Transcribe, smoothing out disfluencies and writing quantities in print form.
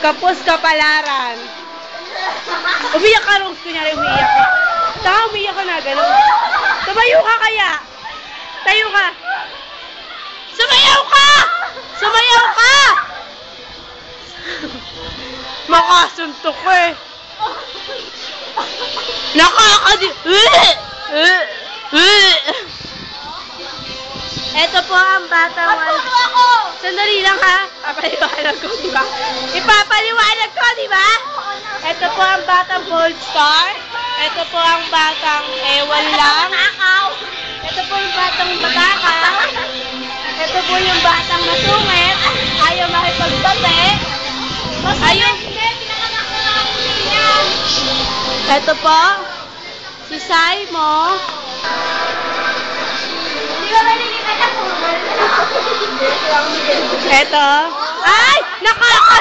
Kapos kapalaran. Umiyak ka, Rose. Kunyari, umiyak ka. Taka, umiyak ka na, gano'n. Tumayo ka kaya. Tayo ka. Sumayaw ka! Sumayaw ka! Makasuntok ko eh. Nakakadi... Ito po ang batang... Sandali lang ha. Papaliwanag ko, diba? Ipapaliwanag ko, diba? Ito po ang batang Gold Star. Ito po ang batang ewan lang. Ito po yung batang bataka. Ito po yung batang masungit. Ayaw makipagbate. Ayaw. Ito po. Si Saimo. Ito. Ay! Nakaka...